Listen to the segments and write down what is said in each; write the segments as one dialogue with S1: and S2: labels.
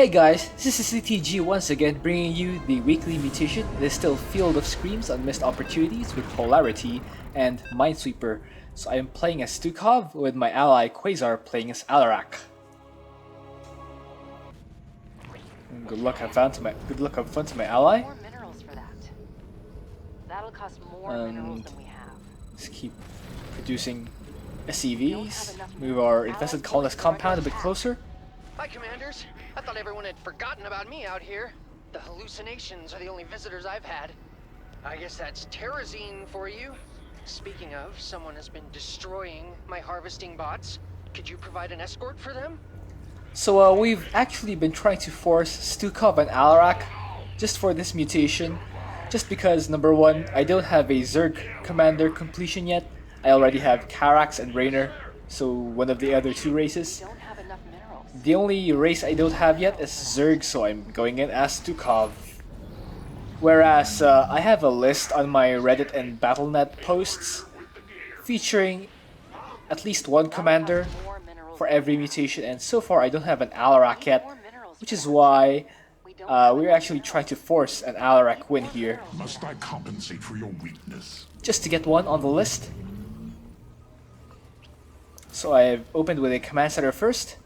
S1: Hey guys, this is CTG once again bringing you the weekly mutation. It is still Field of Screams on Missed Opportunities with Polarity and Minesweeper. So I am playing as Stukov with my ally Quasar playing as Alarak. Good luck have fun to my ally.
S2: More minerals for that. That'll cost more minerals than we have.
S1: Let's keep producing SCVs. Move our infested colonist compound a bit closer.
S3: Hi, Commanders. I thought everyone had forgotten about me out here. The hallucinations are the only visitors I've had. I guess that's terrazine for you. Speaking of, someone has been destroying my harvesting bots. Could you provide an escort for them?
S1: So we've actually been trying to force Stukov and Alarak just for this mutation. Just because, number one, I don't have a Zerg commander completion yet. I already have Karax and Raynor, so one of the other two races.
S2: Don't have enough minerals.
S1: The only race I don't have yet is Zerg, so I'm going in as Stukov. Whereas I have a list on my Reddit and Battle.net posts featuring at least one commander for every mutation, and so far I don't have an Alarak yet, which is why we're actually trying to force an Alarak win here.
S4: Must I compensate for your weakness?
S1: Just to get one on the list. So I've opened with a command center first,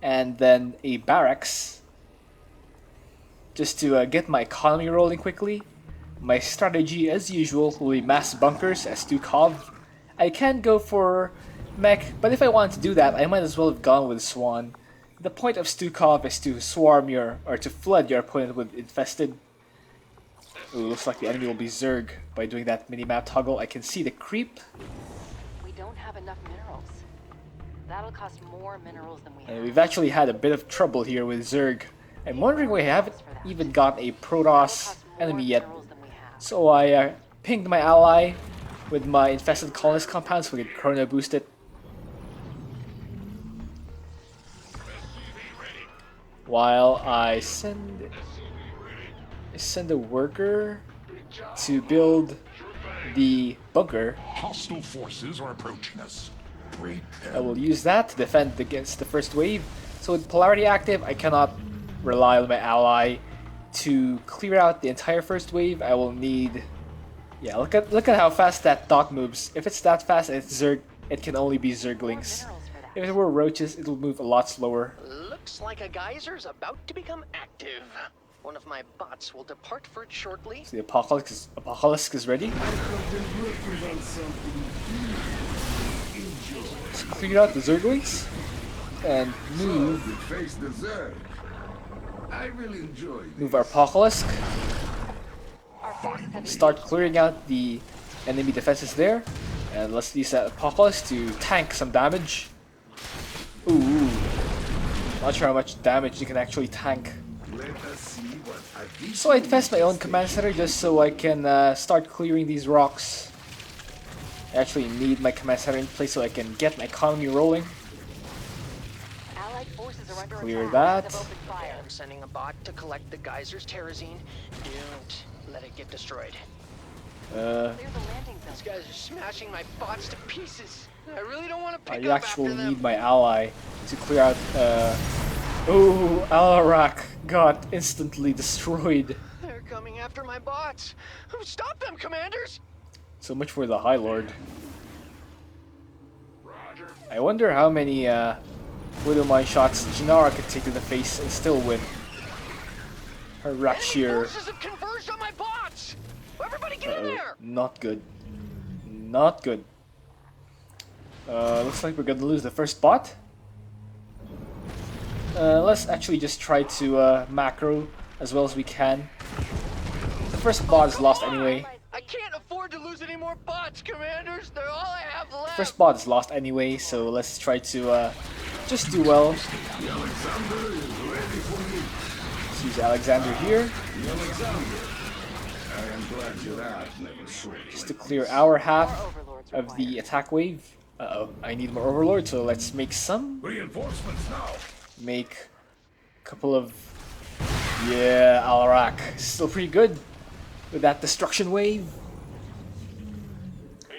S1: and then a barracks, just to get my economy rolling quickly. My strategy, as usual, will be mass bunkers as Stukov. I can go for mech, but if I want to do that, I might as well have gone with Swan. The point of Stukov is to swarm or to flood your opponent with Infested. Ooh, looks like the enemy will be Zerg. By doing that minimap toggle, I can see the creep.
S2: We don't have enough minerals. That'll cost more minerals than we have.
S1: And we've actually had a bit of trouble here with Zerg. I'm wondering why I haven't even got a Protoss enemy yet. So I pinged my ally with my infested colonist compound so we could chrono boost it. While I send a worker to build the bunker.
S4: Hostile forces are approaching us.
S1: I will use that to defend against the first wave. So with Polarity active, I cannot rely on my ally to clear out the entire first wave. I will need... Yeah, look at how fast that dot moves. If it's that fast and it's Zerg, it can only be Zerglings. If it were roaches, it'll move a lot slower.
S3: Looks like a geyser's about to become active. One of my bots will depart for it shortly.
S1: So the Apocalypse is ready. Let's clear out the Zerglings and move our Apocalypse. Start clearing out the enemy defenses there, and let's use that Apocalypse to tank some damage. Ooh, not sure how much damage you can actually tank. So I infest my own command center just so I can start clearing these rocks. I actually need my command center in place so I can get my economy rolling.
S2: Allied forces are under
S1: Clear
S2: attack.
S1: that.
S3: I'm sending a bot to collect the geyser's terrazine. Don't let it get destroyed.
S2: Clear the landing
S3: These
S2: zone.
S3: guys are smashing my bots to pieces. I really don't want to pick
S1: You
S3: up
S1: actually
S3: after them.
S1: need my ally to clear out. Oh, Alarak got instantly destroyed.
S3: They're coming after my bots. Stop them, Commanders!
S1: So much for the High Lord. I wonder how many Widow Mine shots Janara could take to the face and still win. Her
S3: Enemy
S1: Rakshir.
S3: forces have converged on my bots! Everybody get in there!
S1: Not good. Not good. Looks like we're gonna lose the first bot. Let's actually just try to macro as well as we can. The first bot is lost anyway.
S3: I can't afford to lose any more bots, Commanders! They're all I have left!
S1: First bot is lost anyway, so let's try to just do well. Let's use Alexander here. Just to clear our half of the attack wave. Uh-oh, I need more Overlord, so let's make some.
S4: Reinforcements now.
S1: Make a couple of... Yeah, Alarak. Still pretty good with that destruction wave.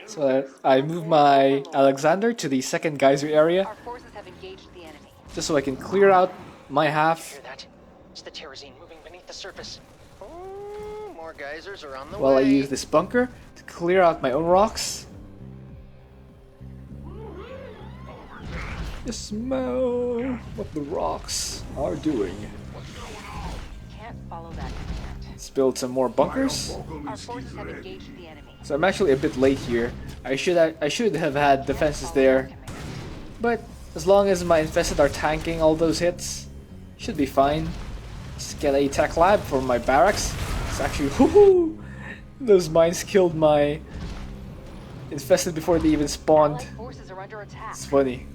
S1: So I move my Alexander to the second geyser area.
S2: Our forces have engaged the enemy.
S1: just so I can clear out my half.
S3: Hear that? It's the Terrazine moving beneath the surface. Oh, more geysers are on the
S1: While I
S3: way.
S1: use this bunker to clear out my own rocks. The smell what the rocks are doing.
S2: Can't follow that command.
S1: Let's build some more bunkers.
S2: Our forces have engaged the enemy.
S1: So I'm actually a bit late here. I should have had defenses there, but as long as my infested are tanking all those hits, should be fine. Let's get a tech lab for my barracks. It's actually woohoo! Those mines killed my infested before they even spawned.
S2: Allied forces are under attack.
S1: It's funny.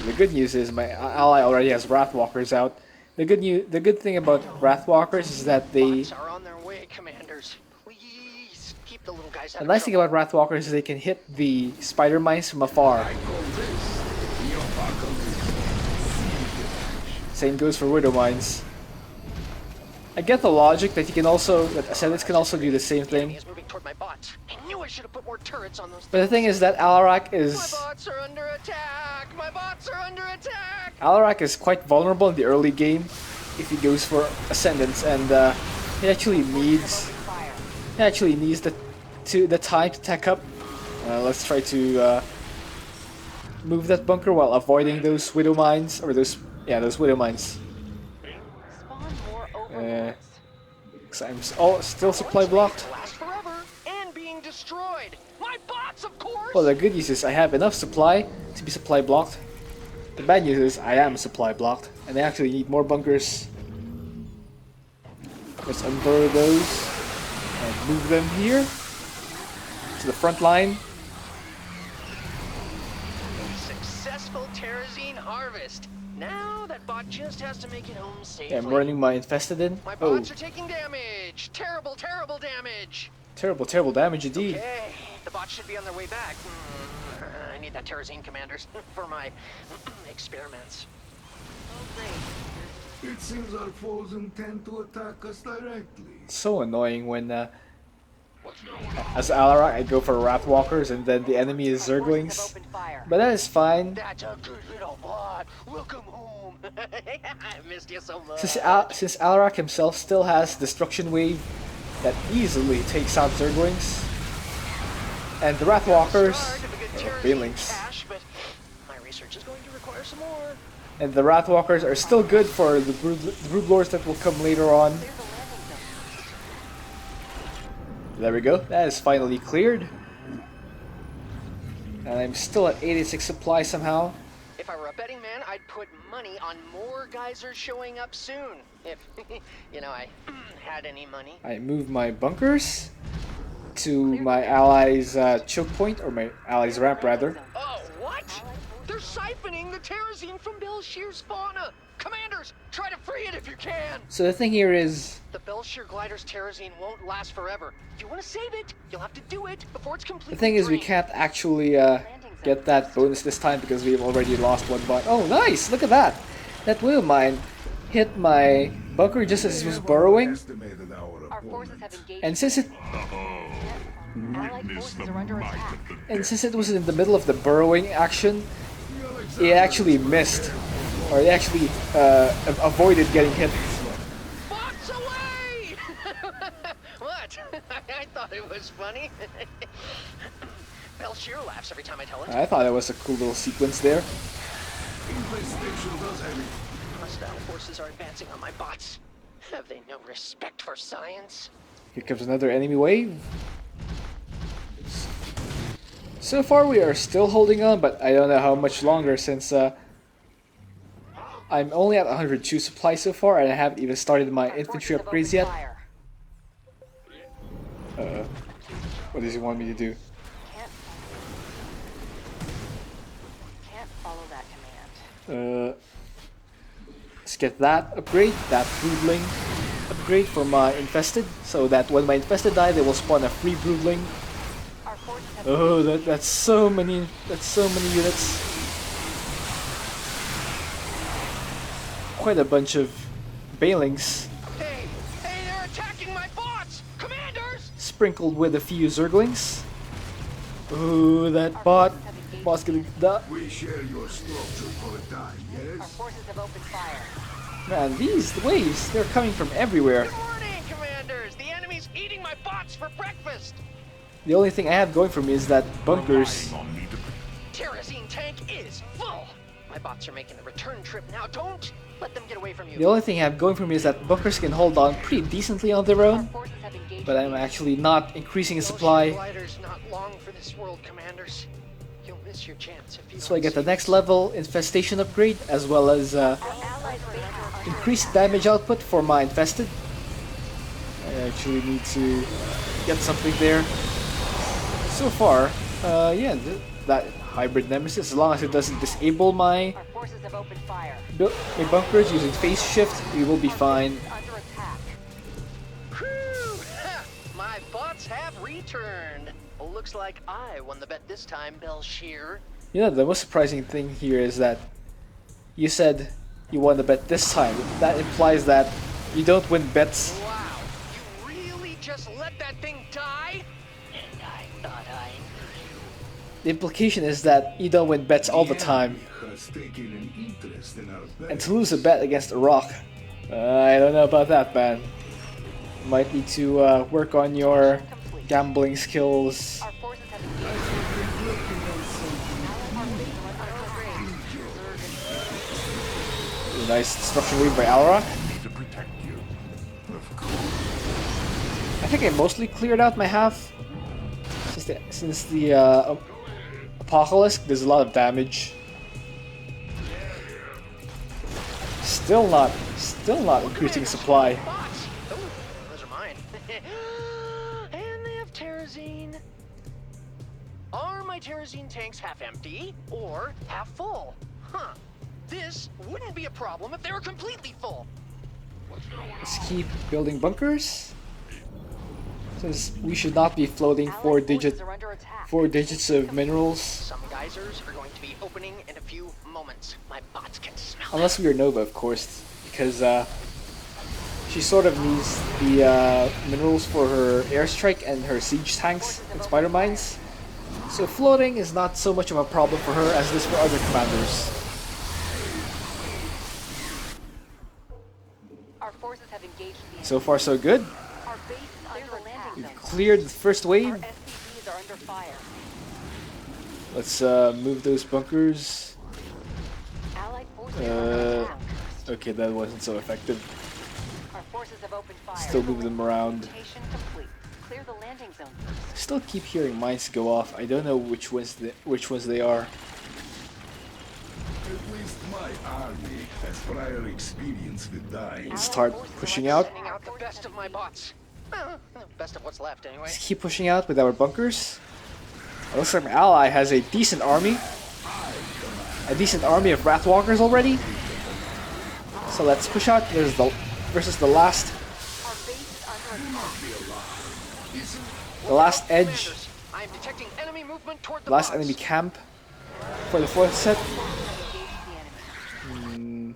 S1: The good news is my ally already has Wrathwalkers out. The good thing about Wrathwalkers is that they.
S3: Bots are on their way, commanders. Please keep the little guys out
S1: The
S3: of
S1: nice thing
S3: trouble.
S1: about Wrathwalkers is they can hit the spider mines from afar. Same goes for Widow mines. I get the logic that Ascendants can also do the same
S3: The enemy
S1: thing.
S3: is moving toward my bots. I knew I should have put more turrets on those.
S1: But the thing is that Alarak
S3: My
S1: is
S3: bots are under attack. My bots are under attack.
S1: Alarak is quite vulnerable in the early game if he goes for Ascendants, and he actually needs the time to tech up. Let's try to move that bunker while avoiding those Widow mines, or those Widow mines.
S2: Spawn more overlords.
S1: 'Cause I'm still supply blocked.
S3: Last forever and being destroyed. My bots, of course.
S1: Well, the good news is I have enough supply to be supply blocked. The bad news is I am supply blocked, and I actually need more bunkers. Let's unburrow those and move them here to the front line.
S3: Successful Terrazine harvest. Now that bot just has to make it home safely.
S1: I'm running my infested in.
S3: My
S1: Oh,
S3: bots are taking damage. Terrible, terrible damage.
S1: terrible, terrible damage indeed.
S3: Okay, the bots should be on their way back. I need that Terrazine, commanders, for my experiments.
S4: It seems our foes intend to attack us directly.
S1: It's so annoying when, as Alarak, I go for Wrathwalkers and then the enemy is
S2: Our forces have
S1: Zerglings.
S2: opened fire.
S1: But that is fine.
S3: That's a good little bot. Welcome home. I missed you so much.
S1: Since Alarak himself still has Destruction Wave that easily takes out Zerglings. And the Wrathwalkers,
S3: Start of a good
S1: or
S3: Terrazine
S1: Banelings,
S3: cache, but my research is going to require some more.
S1: and the Wrathwalkers are still good for the Broodlords that will come later on.
S2: Clear the landing zone.
S1: There we go, that is finally cleared. And I'm still at 86 supply somehow.
S3: If I were a betting man, I'd put money on more geysers showing up soon. If, I had any money.
S1: I move my bunkers to my allies' choke point, or my allies' ramp rather.
S3: Oh, what? They're siphoning the Terrazine from Belshir's fauna. Commanders, try to free it if you can.
S1: So the thing here is,
S3: The Belshir glider's Terrazine won't last forever. If you want to save it, you'll have to do it before it's completely
S1: the thing is we
S3: drained.
S1: can't actually get that bonus this time because we've already lost one bot. Oh nice, look at that! That Widow mine hit my bunker just as it was burrowing,
S4: Estimated our
S2: Our forces have
S4: opponent.
S2: engaged.
S1: and since it
S2: Allied forces are under attack.
S1: was in the middle of the burrowing action, it actually missed, or it actually avoided getting hit.
S3: Bots away! What? I thought it was funny. Belshir laughs every time I tell it.
S1: I thought that was a cool little sequence there.
S4: Infestation does have it.
S3: Hostile forces are advancing on my bots. Have they no respect for science?
S1: Here comes another enemy wave. So far we are still holding on, but I don't know how much longer since I'm only at 102 supply so far and I haven't even started my
S2: Our
S1: infantry
S2: forces
S1: upgrades
S2: have opened
S1: yet.
S2: fire.
S1: What does he want me to do?
S2: Can't follow that command.
S1: Let's get that upgrade, that broodling upgrade for my infested, so that when my infested die they will spawn a free broodling.
S2: Our forces have
S1: Oh, that's so many units. Quite a bunch of Banelings
S3: Hey, they're attacking my bots! Commanders!
S1: sprinkled with a few Zerglings. Oh, that bot boss getting the
S4: We share your structure for a time,
S2: Our
S4: yes?
S2: forces have opened fire.
S1: man. These waves, they're coming from everywhere.
S3: Good morning, commanders! The enemy's eating my bots for breakfast!
S1: The only thing I have going for me is that bunkers.
S3: Terrazine tank is full! My bots are making a return trip now. Don't let them get away from you.
S1: The only thing I have going for me is that bunkers can hold on pretty decently on their
S2: Our
S1: own,
S2: forces have engaged.
S1: but I'm
S2: the
S1: actually not increasing the
S3: The
S1: supply.
S3: ocean glider's not long for this world, commanders. You'll miss your chance if you
S1: So I
S3: don't
S1: get the
S3: save
S1: next
S3: us.
S1: level infestation upgrade as well as
S2: Our allies' base is under
S1: increased damage output for my infested. I actually need to get something there. So far, yeah, that hybrid nemesis, as long as it doesn't disable my
S2: Our forces have opened fire.
S1: my bunkers using phase shift, we will be fine.
S2: Under attack.
S3: Whew! My bots have returned. Looks like I won the bet this time, Belshear.
S1: You know, the most surprising thing here is that you said you won the bet this time. That implies that you don't win bets.
S3: Wow, you really just let that thing die? And I thought I
S1: The implication is that you don't win bets all the time.
S4: Has taken an interest in our
S1: And to lose a bet against a rock, I don't know about that, man. Might need to work on your gambling skills.
S2: Our forces have engaged.
S1: Nice destruction wave by Alarak.
S4: need to protect you. Of course.
S1: I think I mostly cleared out my half. Since the Apocalypse does a lot of damage. Still not increasing supply.
S3: bots. Oh, those are mine. And they have Terrazine. Are my Terrazine tanks half empty or half full? Huh. This wouldn't be a problem if they were completely full.
S1: Let's keep building bunkers. Since we should not be floating four
S2: Allied forces
S1: digits
S2: are under attack.
S1: of minerals.
S3: Some geysers are going to be opening in a few moments. My bots can smell them.
S1: Unless we are Nova, of course. Because she sort of needs the minerals for her airstrike and her siege tanks and spider mines. So floating is not so much of a problem for her as it is for other commanders.
S2: Our forces have engaged the
S1: So far so good.
S2: Our base is under the landing zone.
S1: We've cleared the first
S2: Our
S1: wave.
S2: SCVs are under fire.
S1: Let's move those bunkers.
S2: Allied forces are under attack.
S1: Okay, that wasn't so effective.
S2: Our forces have opened fire.
S1: Still move them around.
S2: Mutation complete. Clear the landing zone.
S1: Still keep hearing mines go off. I don't know which ones they are.
S4: At least my army has prior experience with dying.
S1: Let's start pushing out.
S3: Sending out the best of my bots. Best of what's left, anyway.
S1: Let's keep pushing out with our bunkers. It looks like my ally has a decent army. A decent army of Wrathwalkers already. So let's push out. There's the versus the last
S2: Our base is under attack.
S1: the last edge,
S3: Commanders, I am detecting enemy movement toward the
S1: last
S3: bots.
S1: enemy camp for the fourth set.
S2: Engage the enemy.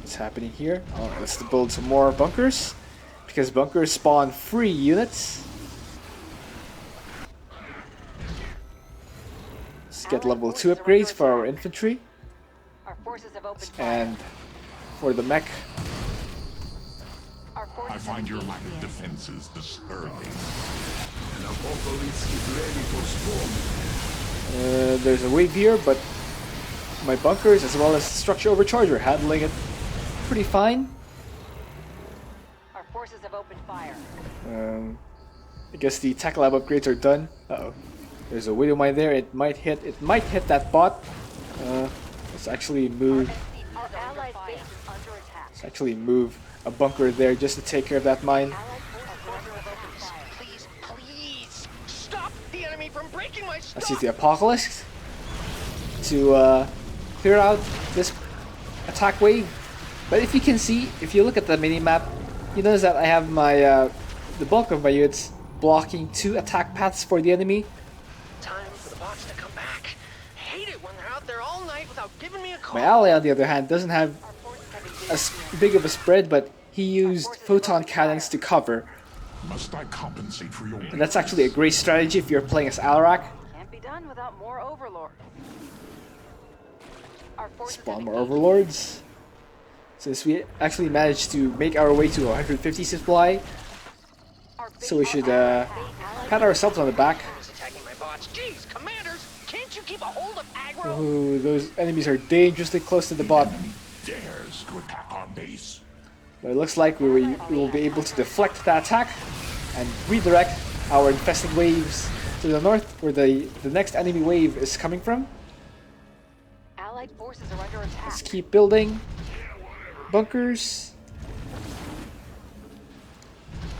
S1: What's happening here? Oh, let's build some more bunkers because bunkers spawn free units. Let's get level 2 upgrades for our infantry
S2: Our forces have opened fire.
S1: and for the mech.
S2: Our forces
S5: I
S2: have
S5: find your
S2: engaged
S5: lack
S2: the
S5: of
S2: enemy.
S5: defenses disturbing.
S4: An apocalypse is ready for storm.
S1: There's a wave here, but my bunkers as well as structure overcharge are handling it pretty fine.
S2: Our forces have opened fire.
S1: I guess the tech lab upgrades are done. Uh-oh. There's a widow mine there. It might hit that bot. Let's actually move.
S2: Our allied base is under attack.
S1: Let's actually move a bunker there just to take care of that mine.
S2: Allied forces are under attack.
S3: Please, please, stop the enemy from breaking my stuff.
S1: Let's use the Apocalypse to clear out this attack wave. But if you can see, if you look at the mini map, you notice that I have my the bulk of my units blocking 2 attack paths for the enemy.
S3: Time for the bots to come back. Hate it when they're out there all night without giving me a call.
S1: My ally, on the other hand, doesn't have
S2: Our forces have engaged
S1: as big of a spread, but he used photon cannons to cover.
S5: Must I compensate for your
S1: And that's actually a great strategy if you're playing as Alarak.
S2: Can't be done. done without more overlord. Our forces
S1: Spawn
S2: have
S1: more
S2: engaged-
S1: overlords. Since we actually managed to make our way to 150 supply,
S2: Our
S1: so we
S2: base-
S1: should
S2: our
S1: pat ourselves on the back.
S3: He's attacking my bots. Jeez, commanders, can't you keep a hold of aggro?
S1: Ooh, those enemies are dangerously close to the bot.
S4: Dares to attack our base.
S1: But it looks like we will be able to deflect the attack and redirect our infested waves to the north, where the next enemy wave is coming from.
S2: Allied forces are under attack.
S1: Let's keep building bunkers.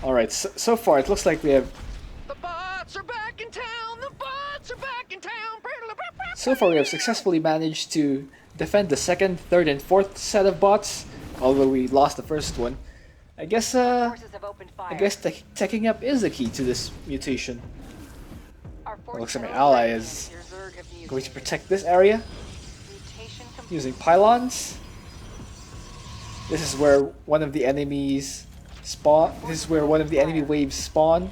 S1: Alright, so far it looks like we have...
S3: The bots are back in town. The bots are back in town.
S1: So far we have successfully managed to defend the second, third, and fourth set of bots, although we lost the first one. I guess
S2: Forces have opened fire.
S1: teching up is the key to this mutation.
S2: Our forces
S1: Looks like my
S2: have
S1: ally
S2: opened
S1: is
S2: and your Zerg have
S1: going to
S2: mutated.
S1: protect this area
S2: Mutation complete.
S1: using pylons. This is where one of the enemies spawn. This is where one of the enemy waves spawn.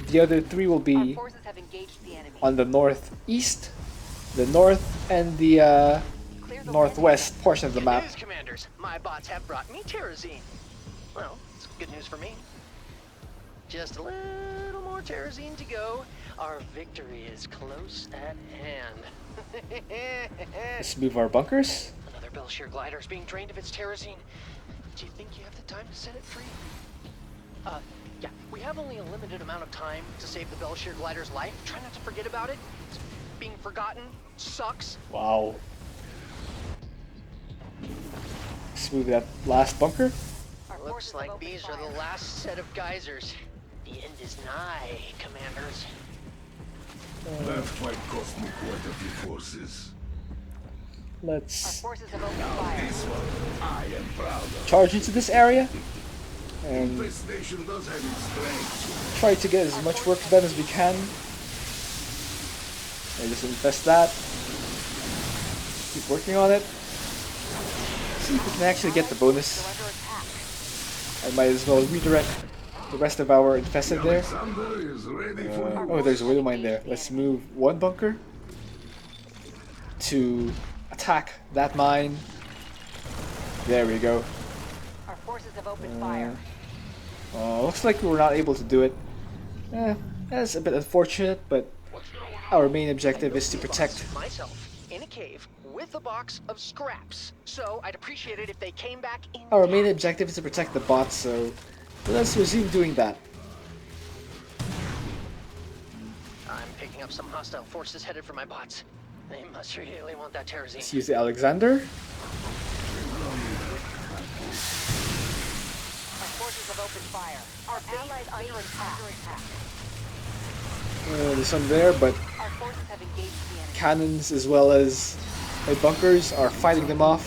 S1: The other three will
S2: Our
S1: be
S2: forces have engaged the enemy.
S1: on the northeast, the north, and the
S2: Clear the
S1: northwest portion of the
S3: Good
S1: map.
S3: news, commanders. My bots have brought me terrazine. Well, it's good news for me. Just a little more terrazine to go. Our victory is close at hand.
S1: Let's move our bunkers.
S3: Another Belshire glider is being drained of its terrazine. Do you think you have the time to set it free? Yeah, we have only a limited amount of time to save the Belshire glider's life. Try not to forget about it. It's being forgotten sucks.
S1: Wow. Let's move that last bunker.
S2: Our forces
S3: Looks
S2: have
S3: like
S2: opened
S3: these are
S2: fire.
S3: the last set of geysers. The end is nigh, commanders.
S4: Left by cosmic waterfall forces.
S2: Our
S1: Let's
S2: forces have opened fire.
S4: This one, I am proud of.
S1: charge into this area and
S4: Infestation does have its strengths.
S1: try to get as much work done as we can. And just infest that. Keep working on it. See if we can actually get the bonus.
S2: They're under attack.
S1: I might as well redirect the rest of our infested there.
S4: Alexander is ready for
S1: Oh, there's a widow mine there. Let's move one bunker to attack that mine. There we go.
S2: Our forces have opened fire.
S1: Looks like we were not able to do it. That's a bit unfortunate, but our main objective is to protect.
S3: Myself in a cave with a box of scraps. So I'd appreciate it if they came back in.
S1: Our main objective is to protect the bots, so let's resume doing that.
S3: I'm picking up some hostile forces headed for my bots. They must really want that terrazine.
S1: Let's use the Alexander.
S2: Our forces have opened fire. Our allies under attack.
S1: There's some there, but
S2: Our forces have engaged the enemy.
S1: cannons as well as my bunkers are fighting them off.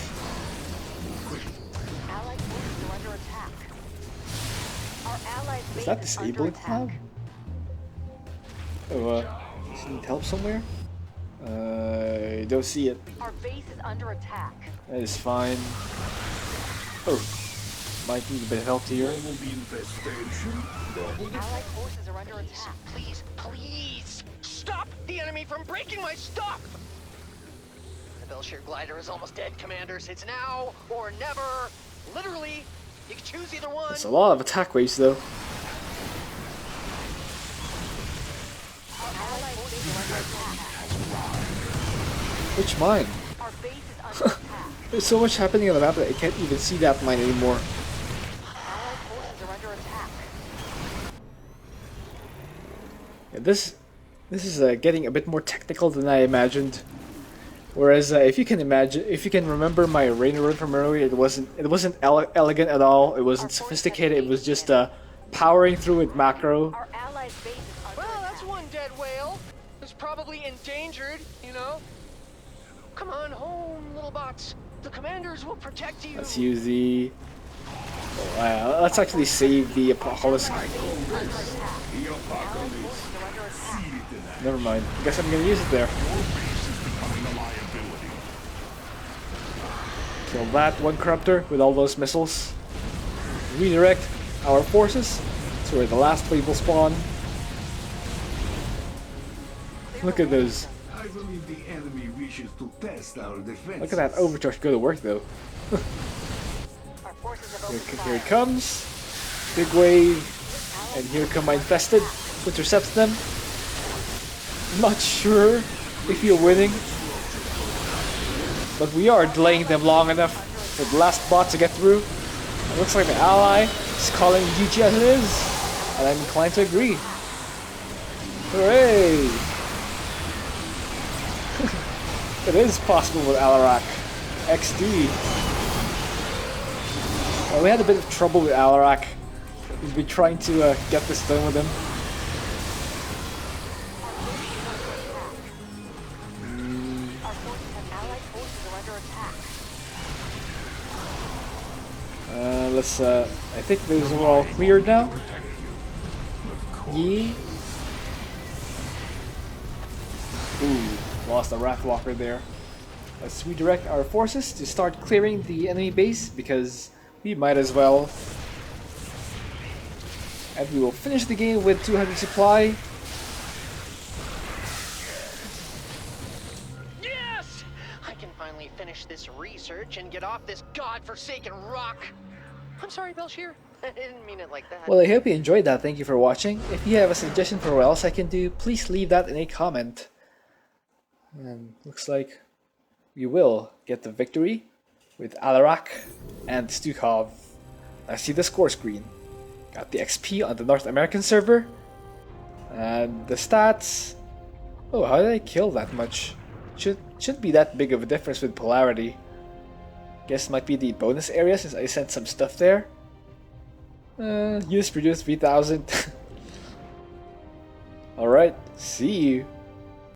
S2: Allied forces are under attack. Our allies'
S1: Is
S2: base
S1: that
S2: is under
S1: disabling
S2: attack.
S1: cloud? Oh, does it need help somewhere? I don't see it.
S2: Our base is under attack.
S1: That is fine. Oh, might need a bit of help here.
S4: Double infestation. Double
S2: Allied forces are under
S3: Please,
S2: attack.
S3: please, please stop the enemy from breaking my stock! The Belshire glider is almost dead, commanders. It's now or never. Literally, you can choose either one.
S1: It's a lot of attack waves though.
S2: Our allied base is under attack.
S1: Which mine?
S2: Our base is under attack.
S1: There's so much happening on the map that I can't even see that mine anymore.
S2: Allied forces are under attack.
S1: Yeah, this is getting a bit more technical than I imagined. Whereas if you can remember my rain run from earlier, it wasn't elegant at all. It wasn't sophisticated. It was just powering through with macro.
S2: Our allied base is under
S3: Well,
S2: attack.
S3: that's one dead whale. It's probably endangered, you know? Come on home, little bots. The commanders will protect you.
S1: Let's use the. Let's actually save the Apocalypse.
S4: the apocalypse.
S1: Never mind. I guess I'm gonna use it there.
S4: Base is becoming a liability.
S1: Kill that one corruptor with all those missiles. Redirect our forces to where the last wave will spawn. Look at those.
S4: I believe the enemy wishes to test our defenses.
S1: Look at that overcharge go to work though.
S2: Our forces have
S1: Here,
S2: opened
S1: here it
S2: fire.
S1: comes. Big wave. And here come my Infested. Intercepts them. Not sure if you're winning. But we are delaying them long enough for the last bot to get through. It looks like the ally is calling GG as it is. And I'm inclined to agree. Hooray! It is possible with Alarak. XD. Well, we had a bit of trouble with Alarak. We've been trying to get this done with him.
S2: Our forces and allied forces are under attack.
S1: Let's I think those are all cleared now. Yeah. Ooh, lost a Wrathwalker there. Let's redirect our forces to start clearing the enemy base because we might as well. And we will finish the game with 200 supply.
S3: Yes! I can finally finish this research and get off this godforsaken rock. I'm sorry, Belshir. I didn't mean it like that.
S1: Well, I hope you enjoyed that. Thank you for watching. If you have a suggestion for what else I can do, please leave that in a comment. And looks like we will get the victory with Alarak and Stukov. I see the score screen. Got the XP on the North American server. And the stats. Oh, how did I kill that much? Shouldn't be that big of a difference with Polarity. Guess it might be the bonus area since I sent some stuff there. Use produce 3000. Alright, see you.